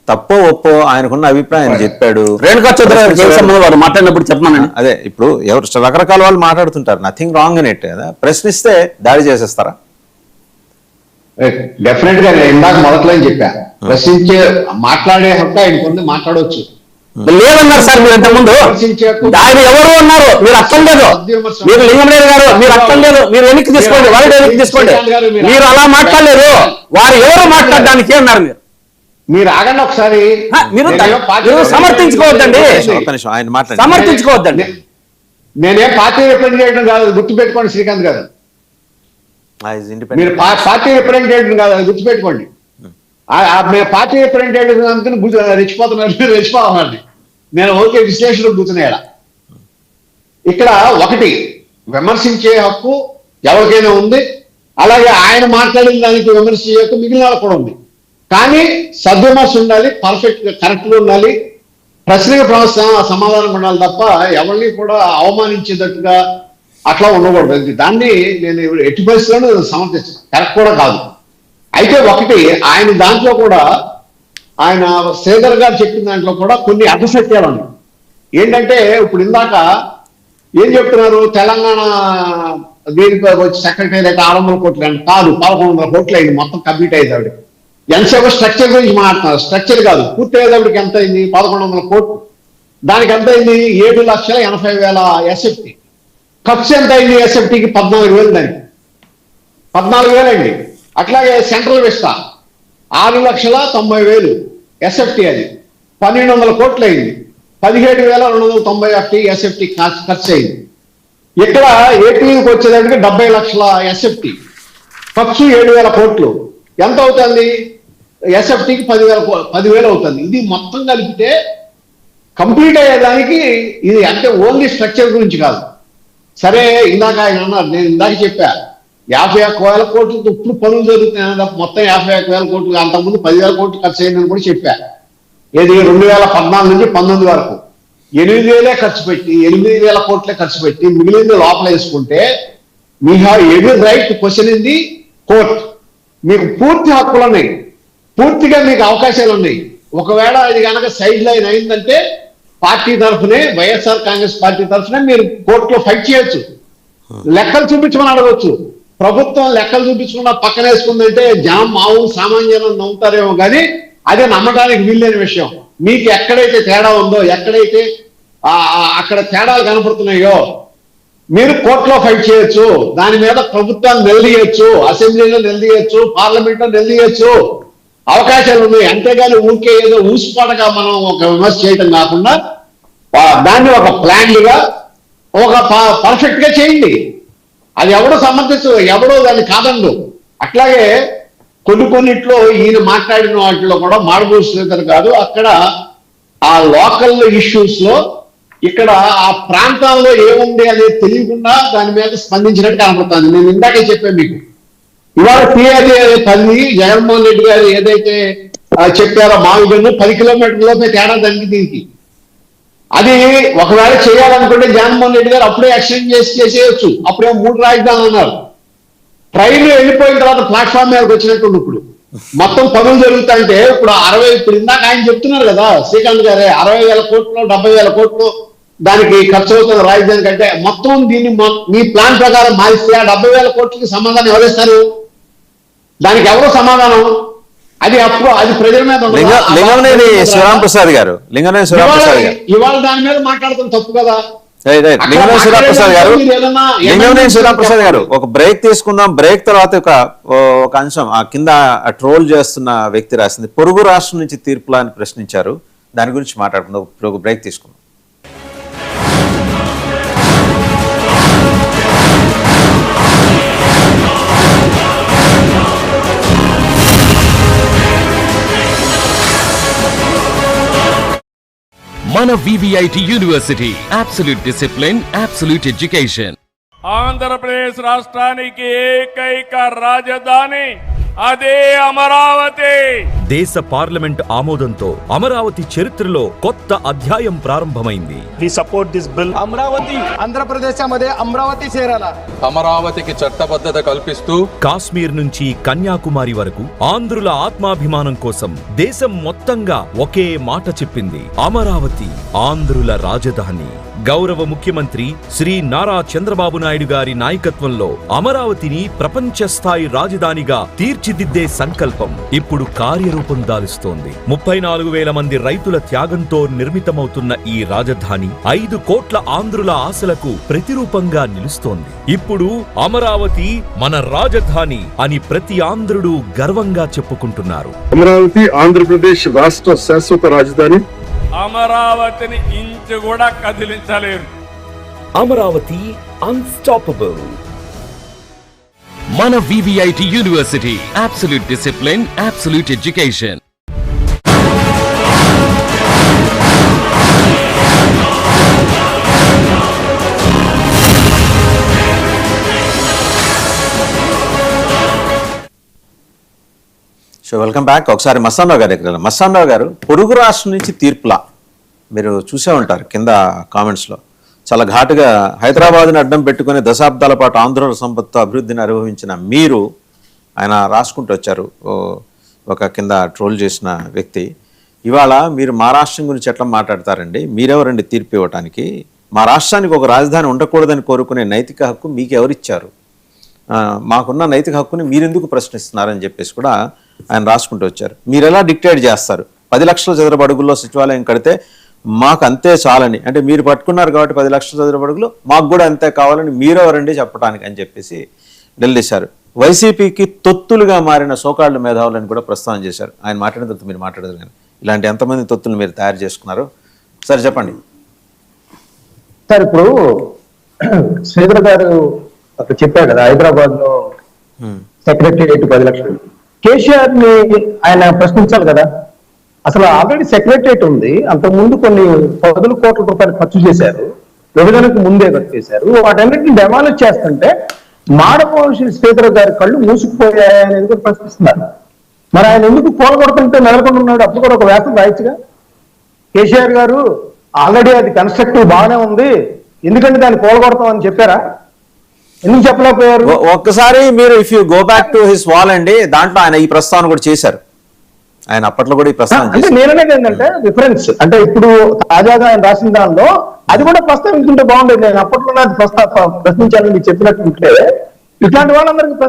తప్పో ఒప్పో ఆయనకున్న అభిప్రాయం చెప్పాడు. రేణుకా చౌదరి వారు మాట్లాడినప్పుడు చెప్పమని. అదే ఇప్పుడు ఎవరు రకరకాల వాళ్ళు మాట్లాడుతుంటారు, నథింగ్ రాంగ్ ఇన్ ఇట్ కదా. ప్రశ్నిస్తే దాడి చేసేస్తారా? డెఫినెట్ గా నేను ఇందాక మొదట్లో చెప్పా, ప్రశ్నించే మాట్లాడే హక్కు ఆయనకుంది, మాట్లాడవచ్చు. లేదన్నారు సార్ మీరు ఇంతకుముందు. ఆయన ఎవరు అన్నారు, మీరు అర్థం లేదు. మీరు లింగమనేని గారు మీరు అర్థం లేదు, మీరు వెనక్కి తీసుకోండి, వాళ్ళు వెనక్కి తీసుకోండి. మీరు అలా మాట్లాడలేదు, వారు ఎవరు మాట్లాడడానికి అన్నారు. మీరు ఆగండి ఒకసారి, మీరు సమర్థించుకోవద్దండి, ఆయన మాట్లాడి సమర్థించుకోవద్దండి. నేనేం పార్టీ రిప్రజెంట్ చేయడం కాదు, గుర్తుపెట్టుకోండి శ్రీకాంత్ గారు. మీరు పార్టీ రిప్రజెంట్ చేయడం కాదు, అది గుర్తుపెట్టుకోండి. మేము పార్టీ రిప్రజెంటేటివ్ అందుకని రెచ్చిపోతున్నారు, రెచ్చిపోవాలండి. నేను ఓకే విశ్లేషణ కూర్చున్నాయా. ఇక్కడ ఒకటి విమర్శించే హక్కు ఎవరికైనా ఉంది, అలాగే ఆయన మాట్లాడిన దానికి విమర్శించే హక్కు మిగిలిన వాళ్ళకు కూడా ఉంది. కానీ సద్విమర్శ ఉండాలి, పర్ఫెక్ట్ గా ఉండాలి, ప్రశ్నకి సమాధానం ఉండాలి తప్ప ఎవరిని కూడా అవమానించేటట్టుగా అట్లా ఉండకూడదు. దాన్ని నేను ఎట్టి పరిస్థితుల్లో సమర్థించాను, కరెక్ట్ కూడా కాదు. అయితే ఒకటి ఆయన దాంట్లో కూడా ఆయన శ్రీధర్ గారు చెప్పిన దాంట్లో కూడా కొన్ని అర్థసత్యాలు ఉన్నాయి. ఏంటంటే ఇప్పుడు ఇందాక ఏం చెప్తున్నారు, తెలంగాణ దీనికి వచ్చి సెక్రటేరియట్ 600 కోట్లు అంటే కాదు, 1100 కోట్లు అయింది మొత్తం కంప్లీట్ అయ్యేదావిడ. ఎంతసేపు స్ట్రక్చర్ గురించి మాట్లాడుతున్నారు, స్ట్రక్చర్ కాదు, పూర్తి అయ్యేదావిడికి ఎంత అయింది, 1100 కోట్లు. దానికి ఎంత అయింది, 7,80,000 ఎస్ఎఫ్టీ. ఖర్చు ఎంత అయింది ఎస్ఎఫ్టీకి, 14,000. దానికి 14,000 అండి. అట్లాగే సెంట్రల్ విస్టా 6,90,000 ఎస్ఎఫ్టీ, అది 1,200 కోట్లు అయింది. 17,291 ఎస్ఎఫ్టీ ఖర్చు అయింది. ఇక్కడ ఏపీకి వచ్చేదానికి 70 లక్షల ఎస్ఎఫ్టీ, ఖర్చు 7,000 కోట్లు. ఎంత అవుతుంది ఎస్ఎఫ్టీకి? 10,000 అవుతుంది. ఇది మొత్తం కలిపితే కంప్లీట్ అయ్యేదానికి ఇది అంటే ఓన్లీ స్ట్రక్చర్ గురించి కాదు. సరే ఇందాక ఆయన అన్నారు, నేను ఇందాక చెప్పా 51,000 కోట్లతో ఇప్పుడు పనులు జరుగుతున్నాయి, మొత్తం 51,000 కోట్లు, అంతకుముందు 10,000 కోట్లు ఖర్చు అయిందని కూడా చెప్పా. ఏది 2014 నుంచి 19 వరకు 8,000 ఖర్చు పెట్టి 8,000 కోట్లే ఖర్చు పెట్టి మిగిలింది లోపల వేసుకుంటే మీ have every right question in the court. మీకు పూర్తి హక్కులు ఉన్నాయి, పూర్తిగా మీకు అవకాశాలు ఉన్నాయి. ఒకవేళ ఇది కనుక సైడ్ లైన్ అయిందంటే పార్టీ తరఫునే, వైఎస్ఆర్ కాంగ్రెస్ పార్టీ తరఫునే మీరు కోర్టులో ఫైట్ చేయొచ్చు, లెక్కలు చూపించమని అడగవచ్చు. ప్రభుత్వం లెక్కలు చూపించకుండా పక్కన వేసుకుందంటే జనం మామూలు సామాన్య జనం నమ్ముతారేమో, కానీ అదే నమ్మడానికి వీల్లేని విషయం. మీకు ఎక్కడైతే తేడా ఉందో, ఎక్కడైతే అక్కడ తేడాలు కనపడుతున్నాయో మీరు కోర్టులో ఫైట్ చేయొచ్చు, దాని మీద ప్రభుత్వాన్ని నిలదీయచ్చు, అసెంబ్లీలో నిలదీయచ్చు, పార్లమెంట్ లో నిలదీయచ్చు, అవకాశాలు ఉన్నాయి. అంతేగాని ఊరికే ఏదో ఊసిపాటగా మనం ఒక విమర్శ చేయటం కాకుండా దాన్ని ఒక ప్లాన్డ్ గా ఒక పర్ఫెక్ట్ గా చేయండి. అది ఎవడో సమర్థించు, ఎవడో దాన్ని కాదండు. అట్లాగే కొన్నిట్లో ఈయన మాట్లాడిన వాటిలో కూడా మాడబోలు శ్రీధర్ కాదు, అక్కడ ఆ లోకల్ ఇష్యూస్ లో ఇక్కడ ఆ ప్రాంతాల్లో ఏముంది అనేది తెలియకుండా దాని మీద స్పందించినట్టు కనపడుతుంది. నేను ఇందాకే చెప్పాను మీకు, ఇవాళ టీఆర్ఏ 10 జగన్మోహన్ రెడ్డి గారు ఏదైతే చెప్పారో మావిగన్ను 10 కిలోమీటర్లలోపే తేడా దానికి దీనికి. అది ఒకవేళ చేయాలనుకుంటే జగన్మోహన్ రెడ్డి గారు అప్పుడే ఎక్స్టెండ్ చేసేయచ్చు. అప్పుడే 3 రాజధానులు అన్నారు. ట్రైన్ వెళ్ళిపోయిన తర్వాత ప్లాట్ఫామ్ మీదకి వచ్చినట్టు ఇప్పుడు మొత్తం పనులు జరుగుతాయంటే ఇప్పుడు 60, ఇప్పుడు ఇందాక ఆయన చెప్తున్నారు కదా శ్రీకాంత్ గారే, 60,000 కోట్లు 70,000 కోట్లు దానికి ఖర్చు అవుతుంది రాజధాని కంటే. మొత్తం దీన్ని మీ ప్లాన్ ప్రకారం మారిస్తే ఆ 70,000 కోట్లకి సమాధానం ఎవరిస్తారు? దానికి ఎవరు సమాధానం? అది అప్పుడు అది ప్రజల మీద లింగమనేని శివరామప్రసాద్ గారు ఇవాళ దాని మీద మాట్లాడటం తప్పు కదా. లింగమనేని శివరామప్రసాద్ గారు ఒక బ్రేక్ తీసుకుందాం. బ్రేక్ తర్వాత ఒక అంశం ఆ కింద ట్రోల్ చేస్తున్న వ్యక్తి రాసింది, పొరుగు రాష్ట్రం నుంచి తీర్పులా అని ప్రశ్నించారు. దాని గురించి మాట్లాడుకుందాం. ఇప్పుడు ఒక బ్రేక్ తీసుకుందాం. మన VVIT university, absolute discipline, absolute education. Andhra Pradesh రాష్ట్రానికి ఏకైక రాజధాని అదే అమరావతి. దేశ పార్లమెంట్ ఆమోదంతో అమరావతి చరిత్రలో కొత్త అధ్యాయం ప్రారంభమైంది. We support this bill. Amaravati Andhra Pradesh Amaravati చేరాల అమరావతికి చట్టబద్ధత కల్పిస్తూ కాశ్మీర్ నుంచి కన్యాకుమారి వరకు ఆంధ్రుల ఆత్మాభిమానం కోసం దేశం మొత్తంగా ఒకే మాట చెప్పింది. అమరావతి ఆంధ్రుల రాజధాని. గౌరవ ముఖ్యమంత్రి శ్రీ నారా చంద్రబాబు నాయుడు గారి నాయకత్వంలో అమరావతిని ప్రపంచ స్థాయి రాజధానిగా తీర్చిదిద్దే సంకల్పం ఇప్పుడు కార్యరూపం దాలుస్తోంది. 34,000 మంది రైతుల త్యాగంతో నిర్మితమవుతున్న ఈ రాజధాని 5 కోట్ల ఆంధ్రుల ఆశలకు ప్రతిరూపంగా నిలుస్తోంది. ఇప్పుడు అమరావతి మన రాజధాని అని ప్రతి ఆంధ్రుడు గర్వంగా చెప్పుకుంటున్నారు. అమరావతి ఆంధ్రప్రదేశ్ రాష్ట్ర శాశ్వత రాజధాని. అమరావతిని ఇంచు కూడా కదిలించలేరు. అమరావతి అన్స్టాపబుల్. మన VVIT university, absolute discipline, absolute education. So welcome back. ఒకసారి మస్తాన్రావు గారి దగ్గర మస్తాన్రావు గారు, పొరుగు రాష్ట్రం నుంచి తీర్పులా మీరు చూసే ఉంటారు కింద కామెంట్స్లో చాలా ఘాటుగా హైదరాబాద్ని అడ్డం పెట్టుకుని దశాబ్దాల పాటు ఆంధ్రుల సంపత్తో అభివృద్ధిని అనుభవించిన మీరు, ఆయన రాసుకుంటూ వచ్చారు ఒక కింద ట్రోల్ చేసిన వ్యక్తి, ఇవాళ మీరు మా రాష్ట్రం గురించి ఎట్లా మాట్లాడతారండి, మీరెవరండి తీర్పు ఇవ్వటానికి, మా రాష్ట్రానికి ఒక రాజధాని ఉండకూడదని కోరుకునే నైతిక హక్కు మీకు ఎవరిచ్చారు, మాకున్న నైతిక హక్కుని మీరెందుకు ప్రశ్నిస్తున్నారని చెప్పేసి కూడా ఆయన రాసుకుంటూ వచ్చారు. మీరు ఎలా డిక్టేట్ చేస్తారు? 10 లక్షల చదరపు అడుగుల్లో సచివాలయం కడితే మాకు అంతే చాలని, అంటే మీరు పట్టుకున్నారు కాబట్టి 10 లక్షల చదరపు అడుగులు మాకు కూడా అంతే కావాలని మీరెవరండి చెప్పడానికి అని చెప్పేసి నిలదీశారు. వైసీపీకి తొత్తులుగా మారిన సోకాళ్ళు మేధావులను కూడా ప్రస్తావన చేశారు. ఆయన మాట్లాడిన తర్వాత మీరు మాట్లాడదు కానీ ఇలాంటి ఎంతమంది తొత్తులు మీరు తయారు చేసుకున్నారు? సరే చెప్పండి సార్. ఇప్పుడు శ్రీధర్ గారు అక్కడ చెప్పారు కదా, హైదరాబాద్ లో సెక్రటేరియట్ 10 లక్షలు. కేసీఆర్ ని ఆయన ప్రశ్నించాలి కదా. అసలు ఆల్రెడీ సెక్రటేరియట్ ఉంది, అంతకుముందు కొన్ని 10 కోట్ల రూపాయలు ఖర్చు చేశారు, విభజనకు ముందే ఖర్చు చేశారు. వాటన్నిటిని డెమాలిష్ చేస్తుంటే మాడమోహన్ శ్రీధర్ గారి కళ్ళు మూసుకుపోయాయనేది కూడా ప్రశ్నిస్తున్నారు. మరి ఆయన ఎందుకు కూలగొడుతుంటే నెలకొంటున్నాడు? అప్పుడు కూడా ఒక వ్యాసం రాయొచ్చుగా. కేసీఆర్ గారు ఆల్రెడీ అది కన్స్ట్రక్టివ్ బాగానే ఉంది, ఎందుకంటే దాన్ని కూలగొడతాం అని చెప్పారా? ఎందుకు చెప్పలేకపోయారు? ఒక్కసారి మీరు if you go back to his wall అండి, దాంట్లో ఆయన ఈ ప్రస్తావన కూడా చేశారు. ఆయన అప్పట్లో కూడా ఈ ప్రస్తావన అంటే నేననేది ఏంటంటే డిఫరెన్స్, అంటే ఇప్పుడు తాజాగా ఆయన రాసిన దానిలో అది కూడా ప్రస్తావించుకుంటే బాగుండేది. నేను అప్పట్లో ప్రశ్నించాలని చెప్పినట్టు ఉంటే ఇట్లాంటి వాళ్ళందరికీ